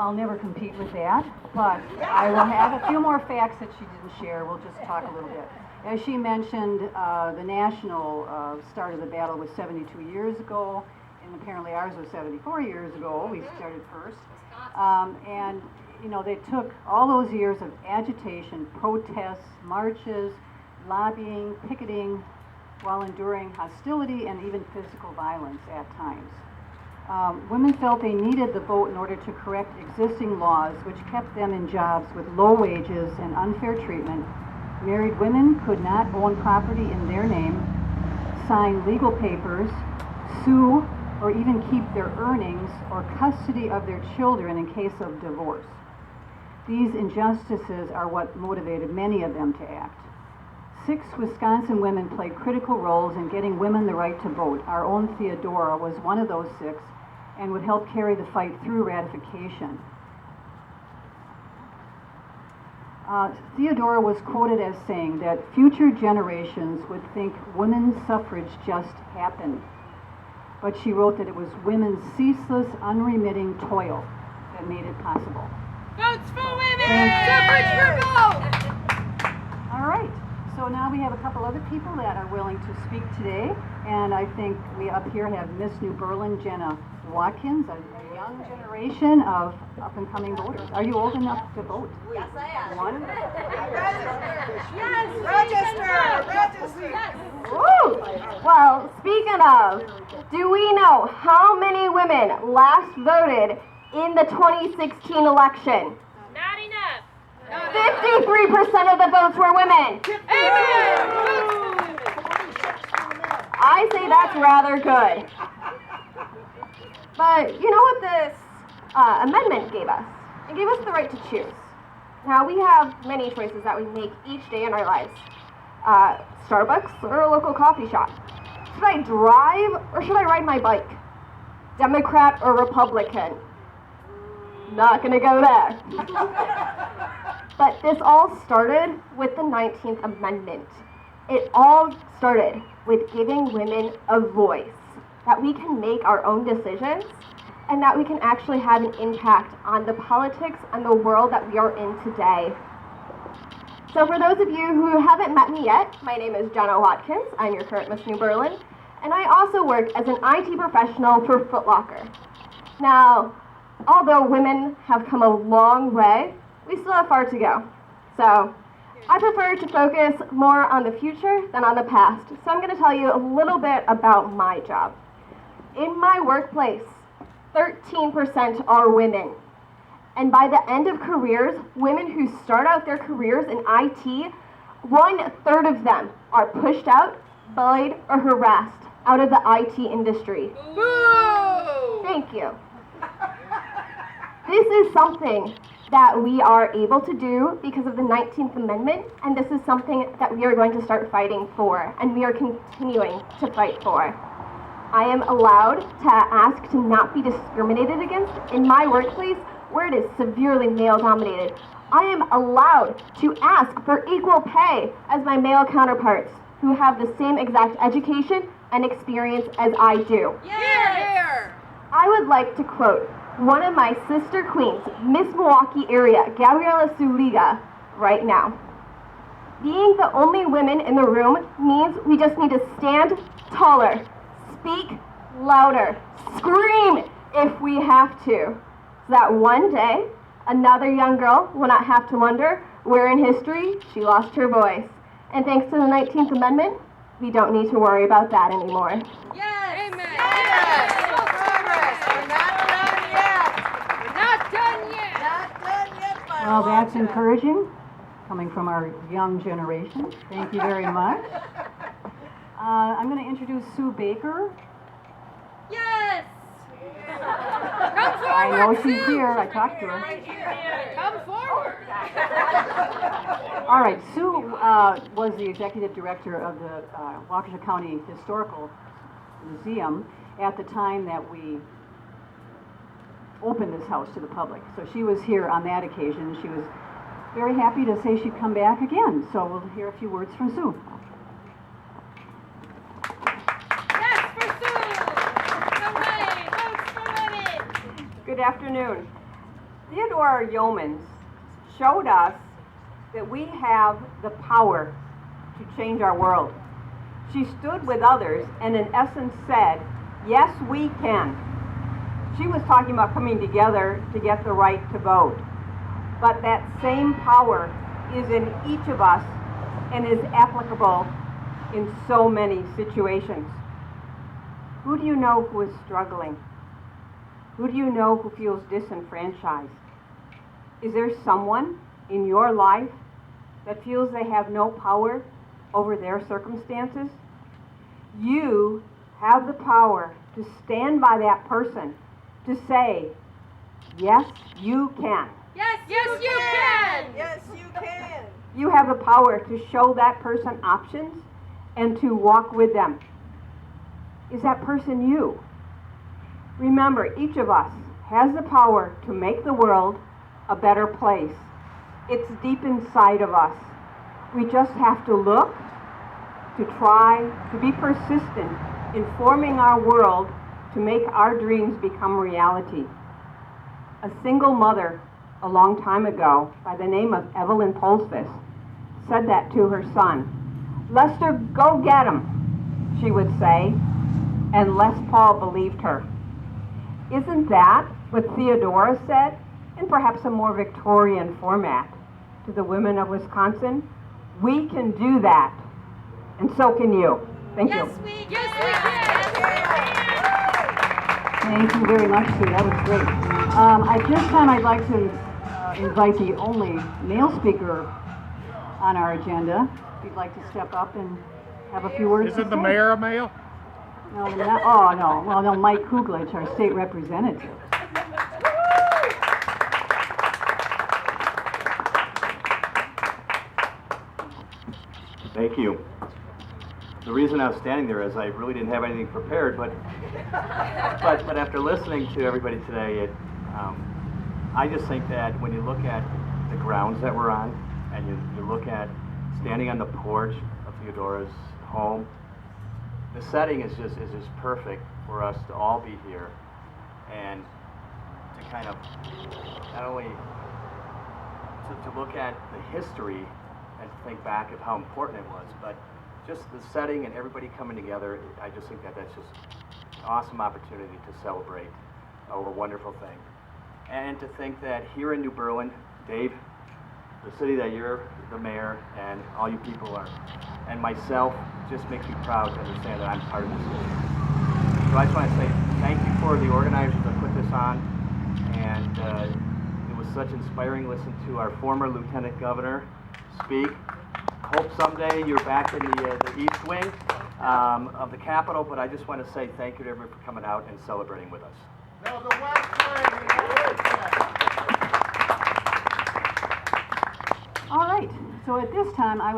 I'll never compete with that, but I will have a few more facts that she didn't share. We'll just talk a little bit. As she mentioned, the national start of the battle was 72 years ago, and apparently ours was 74 years ago. We started first. And, you know, they took all those years of agitation, protests, marches, lobbying, picketing, while enduring hostility and even physical violence at times. Women felt they needed the vote in order to correct existing laws which kept them in jobs with low wages and unfair treatment. Married women could not own property in their name, sign legal papers, sue, or even keep their earnings or custody of their children in case of divorce. These injustices are what motivated many of them to act. 6 Wisconsin women played critical roles in getting women the right to vote. Our own Theodora was one of those 6 and would help carry the fight through ratification. Theodora was quoted as saying that future generations would think women's suffrage just happened. But she wrote that it was women's ceaseless, unremitting toil that made it possible. Votes for women! Suffrage for both! All right. So now we have a couple other people that are willing to speak today, and I think we up here have Miss New Berlin, Jenna Watkins, a young generation of up-and-coming voters. Are you old enough to vote? Yes, I am. One? Yes, register! Woo! Well, speaking of, do we know how many women last voted in the 2016 election? Not enough. 53% of the votes were women. Amen! I say that's rather good. But you know what this amendment gave us? It gave us the right to choose. Now, we have many choices that we make each day in our lives. Starbucks or a local coffee shop. Should I drive or should I ride my bike? Democrat or Republican? Not gonna go there. But this all started with the 19th Amendment. It all started with giving women a voice, that we can make our own decisions, and that we can actually have an impact on the politics and the world that we are in today. So for those of you who haven't met me yet, my name is Jenna Watkins. I'm your current Miss New Berlin, and I also work as an IT professional for Foot Locker. Now, although women have come a long way, we still have far to go. So I prefer to focus more on the future than on the past. So I'm going to tell you a little bit about my job. In my workplace, 13% are women. And by the end of careers, women who start out their careers in IT, 1/3 of them are pushed out, bullied, or harassed out of the IT industry. Boo! Thank you. This is something that we are able to do because of the 19th Amendment, and this is something that we are going to start fighting for, and we are continuing to fight for. I am allowed to ask to not be discriminated against in my workplace where it is severely male-dominated. I am allowed to ask for equal pay as my male counterparts who have the same exact education and experience as I do. Here! I would like to quote one of my sister queens, Miss Milwaukee area, Gabriela Suliga, right now. Being the only women in the room means we just need to stand taller, speak louder, scream if we have to, so that one day another young girl will not have to wonder where in history she lost her voice. And thanks to the 19th Amendment, we don't need to worry about that anymore. Yes! Amen! Yes! Progress! We're not done yet! We're not done yet! Not done yet, but Well, that's encouraging, coming from our young generation. Thank you very much. I'm going to introduce Sue Baker. Yes! Come forward, I know she's Sue. here. I talked to her. Come forward! All right, Sue was the executive director of the Waukesha County Historical Museum at the time that we opened this house to the public. So she was here on that occasion, and she was very happy to say she'd come back again. So we'll hear a few words from Sue. Yes, for Sue! No way! Votes for women! Good afternoon. Theodora Yeomans showed us that we have the power to change our world. She stood with others and in essence said, yes, we can. She was talking about coming together to get the right to vote. But that same power is in each of us and is applicable in so many situations. Who do you know who is struggling? Who do you know who feels disenfranchised? Is there someone in your life that feels they have no power over their circumstances? You have the power to stand by that person, to say, yes, you can. Yes, yes, you can. Yes, you can. You have the power to show that person options and to walk with them. Is that person you? Remember, each of us has the power to make the world a better place. It's deep inside of us. We just have to look, to try, to be persistent in forming our world to make our dreams become reality. A single mother a long time ago by the name of Evelyn Polsvis said that to her son. Lester, go get him, she would say, and Les Paul believed her. Isn't that what Theodora said, in perhaps a more Victorian format, to the women of Wisconsin? We can do that, and so can you. Thank you. Yes, we can. Thank you very much, Sue. That was great. At this time, I'd like to invite the only male speaker on our agenda. If you'd like to step up and have a few words to say. Isn't the mayor a male? No, oh, no. Well, no, Mike Kuglich, our state representative. Thank you. The reason I was standing there is I really didn't have anything prepared, but after listening to everybody today, I just think that when you look at the grounds that we're on, and you look at standing on the porch of Theodora's home, the setting is just perfect for us to all be here and to kind of not only to look at the history and think back of how important it was, but just the setting and everybody coming together. I just think that that's just an awesome opportunity to celebrate a wonderful thing. And to think that here in New Berlin, Dave, the city that you're the mayor and all you people are, and myself, just makes me proud to understand that I'm part of this city. So I just want to say thank you for the organizers that put this on, and it was such inspiring listening to our former Lieutenant Governor speak. Hope someday you're back in the East Wing of the Capitol, but I just want to say thank you to everyone for coming out and celebrating with us. No, the West Wing. All right. So at this time, I